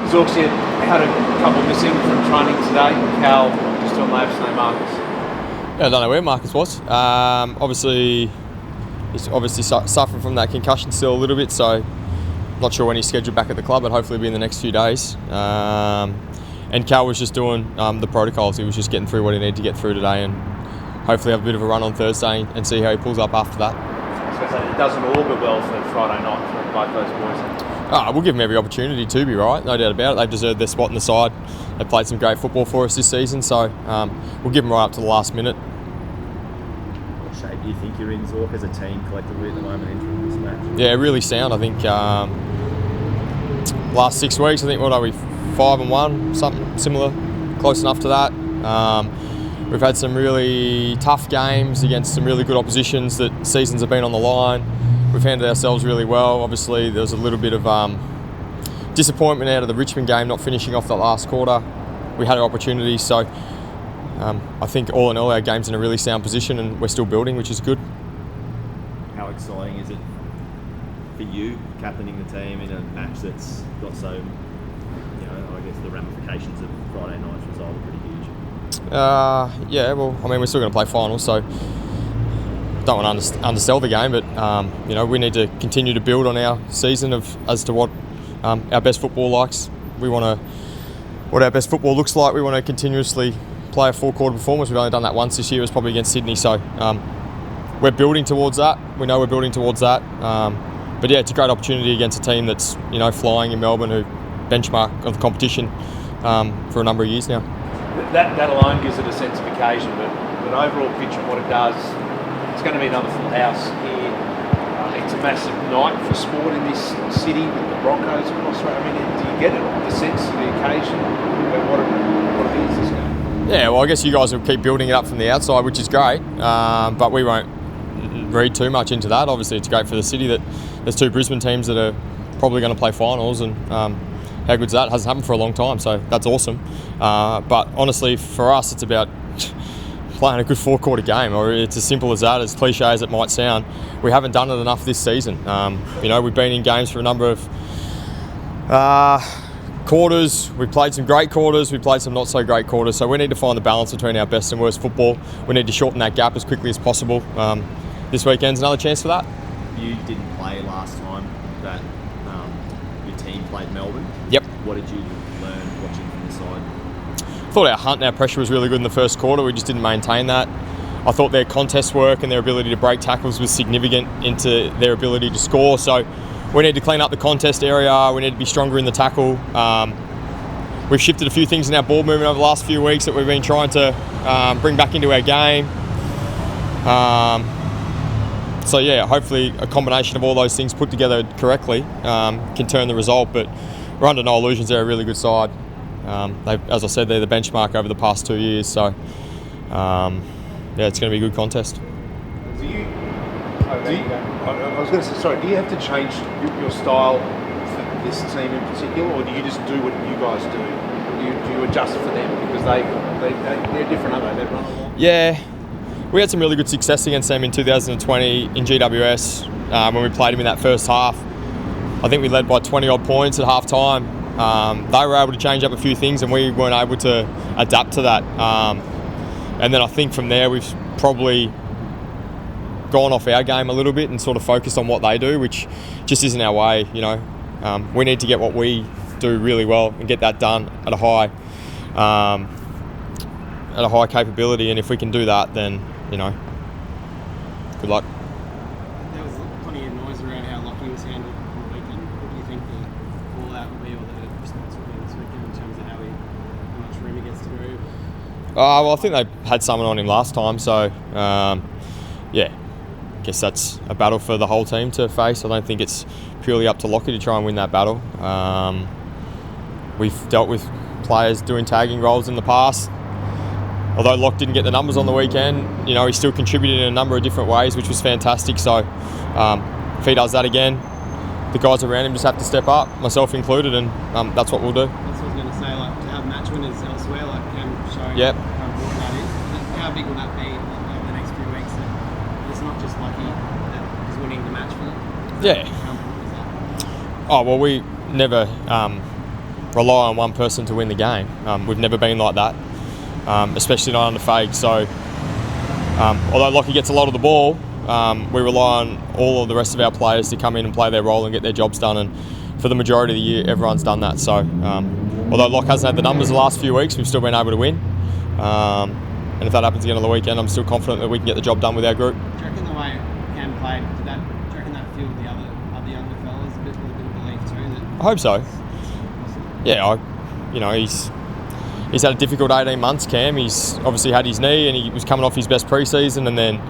Zorks had a couple missing from training today. Cal just still knows no Marcus. Yeah, I don't know where Marcus was. He's obviously suffering from that concussion still a little bit, so not sure when he's scheduled back at the club, but hopefully it'll be in the next few days. And Cal was just doing the protocols. He was just getting through what he needed to get through today, and hopefully have a bit of a run on Thursday and see how he pulls up after that. So it doesn't augur well for Friday night for both those boys. We'll give them every opportunity to be right, no doubt about it. They've deserved their spot in the side. They've played some great football for us this season, so we'll give them right up to the last minute. What shape do you think you're in, Zork, as a team collectively at the moment entering this match? Yeah, really sound. I think last 6 weeks, I think, what are we, 5-1, something similar, close enough to that. We've had some really tough games against some really good oppositions that seasons have been on the line. We've handled ourselves really well. Obviously, there was a little bit of disappointment out of the Richmond game, not finishing off that last quarter. We had our opportunities, so I think all in all, our game's in a really sound position and we're still building, which is good. How exciting is it for you, captaining the team in a match that's got so, I guess the ramifications of Friday night's result are pretty huge? Yeah, well, I mean, we're still going to play finals, so don't want to undersell the game, but we need to continue to build on our season as to what our best football likes. What our best football looks like. We want to continuously play a full-quarter performance. We've only done that once this year. It was probably against Sydney, so we're building towards that. We know we're building towards that. But yeah, it's a great opportunity against a team that's flying in Melbourne, who benchmark of the competition for a number of years now. That alone gives it a sense of occasion, but overall picture of what it does, it's going to be another full house here. It's a massive night for sport in this city with the Broncos across the way. I mean, do you get it, the sense of the occasion, what it is this game? Yeah, well, I guess you guys will keep building it up from the outside, which is great, but we won't read too much into that. Obviously, it's great for the city that there's two Brisbane teams that are probably going to play finals, and how good's that? It hasn't happened for a long time, so that's awesome. But honestly, for us, it's about playing a good four-quarter game, or it's as simple as that, as cliche as it might sound. We haven't done it enough this season. We've been in games for a number of quarters. We've played some great quarters, we've played some not so great quarters, so we need to find the balance between our best and worst football. We need to shorten that gap as quickly as possible. This weekend's another chance for that. You didn't play last time that your team played Melbourne. Yep. What did you learn watching from the side? I thought our hunt and our pressure was really good in the first quarter. We just didn't maintain that. I thought their contest work and their ability to break tackles was significant into their ability to score. So we need to clean up the contest area. We need to be stronger in the tackle. We've shifted a few things in our ball movement over the last few weeks that we've been trying to bring back into our game. So yeah, hopefully a combination of all those things put together correctly can turn the result. But we're under no illusions, they're a really good side. As I said, they're the benchmark over the past 2 years. So it's going to be a good contest. Do you have to change your style for this team in particular, or do you just do what you guys do? Do you adjust for them because they're different, aren't they? They run a lot. Yeah, we had some really good success against them in 2020 in GWS when we played them in that first half. I think we led by 20 odd points at half time. They were able to change up a few things and we weren't able to adapt to that. And then I think from there we've probably gone off our game a little bit and sort of focused on what they do, which just isn't our way. We need to get what we do really well and get that done at a high capability. And if we can do that, then good luck. There was plenty of noise around how Lockie was handled on the weekend. What do you think the fallout will be, or the response will be this weekend in terms of how much room he gets to move? Well, I think they had someone on him last time, so I guess that's a battle for the whole team to face. I don't think it's purely up to Lockie to try and win that battle. We've dealt with players doing tagging roles in the past. Although Locke didn't get the numbers on the weekend, he still contributed in a number of different ways, which was fantastic. So if he does that again, the guys around him just have to step up, myself included, and that's what we'll do. That's what I was going to say, to have match winners elsewhere, Cam showing yep. how important that is. How big will that be over the next few weeks? That it's not just Lockie that is winning the match for them? Yeah. How important is that? Oh, well, we never rely on one person to win the game. We've never been like that, especially not under Fague. So although Lockie gets a lot of the ball, we rely on all of the rest of our players to come in and play their role and get their jobs done. And for the majority of the year, everyone's done that. So although Locke hasn't had the numbers the last few weeks, we've still been able to win. And if that happens again on the weekend, I'm still confident that we can get the job done with our group. Do you reckon the way Cam played, do you reckon that filled the other younger fellas with a bit of belief too? I hope so. Yeah, he's had a difficult 18 months, Cam. He's obviously had his knee and he was coming off his best pre-season, and then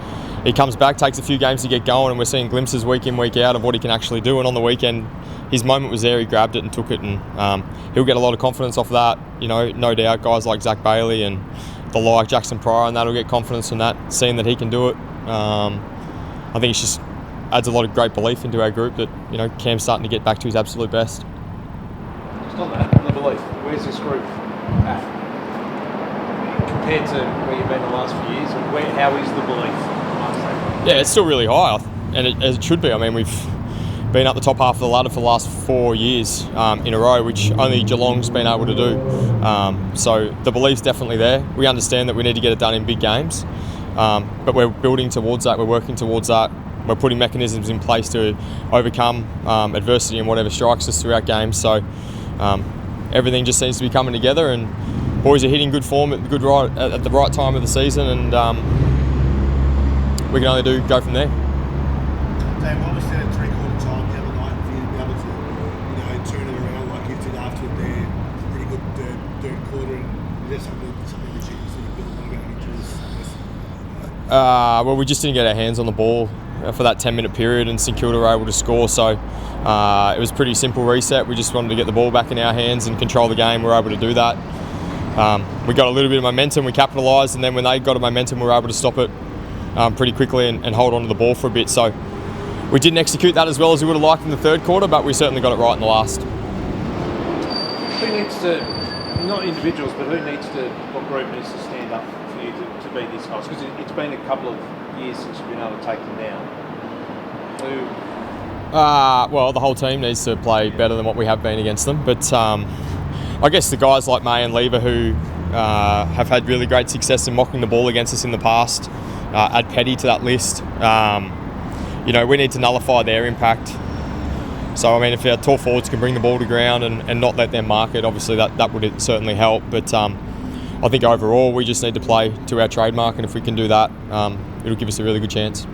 he comes back, takes a few games to get going, and we're seeing glimpses week in, week out of what he can actually do. And on the weekend, his moment was there, he grabbed it and took it, and he'll get a lot of confidence off of that. No doubt, guys like Zach Bailey and the like Jackson Pryor, and that'll get confidence from that, seeing that he can do it. I think it just adds a lot of great belief into our group that Cam's starting to get back to his absolute best. Just on that, on the belief, where's this group at compared to where you've been the last few years? How is the belief? Yeah, it's still really high, and as it should be. I mean, we've been up the top half of the ladder for the last 4 years in a row, which only Geelong's been able to do. So the belief's definitely there. We understand that we need to get it done in big games, but we're building towards that. We're working towards that. We're putting mechanisms in place to overcome adversity and whatever strikes us throughout games. So everything just seems to be coming together, and boys are hitting good form at the right time of the season, and we can only go from there. Dave, what was the three-quarter time the other night for you to be able to, turn it around like you did after their pretty good third quarter? And is there something that you sort of built on going into this? Well, we just didn't get our hands on the ball for that 10-minute period, and St Kilda were able to score. So it was a pretty simple reset. We just wanted to get the ball back in our hands and control the game. We were able to do that. We got a little bit of momentum, we capitalised, and then when they got a momentum, we were able to stop it pretty quickly and hold on to the ball for a bit. So we didn't execute that as well as we would have liked in the third quarter, but we certainly got it right in the last. Who needs to, not individuals, but what group needs to stand up for you to be this guys? Because it's been a couple of years since you've been able to take them down. Well, the whole team needs to play better than what we have been against them, but I guess the guys like May and Lever who have had really great success in mocking the ball against us in the past, add Petty to that list. We need to nullify their impact. So, I mean, if our tall forwards can bring the ball to ground and not let them mark it, obviously that would certainly help. But I think overall we just need to play to our trademark, and if we can do that, it'll give us a really good chance.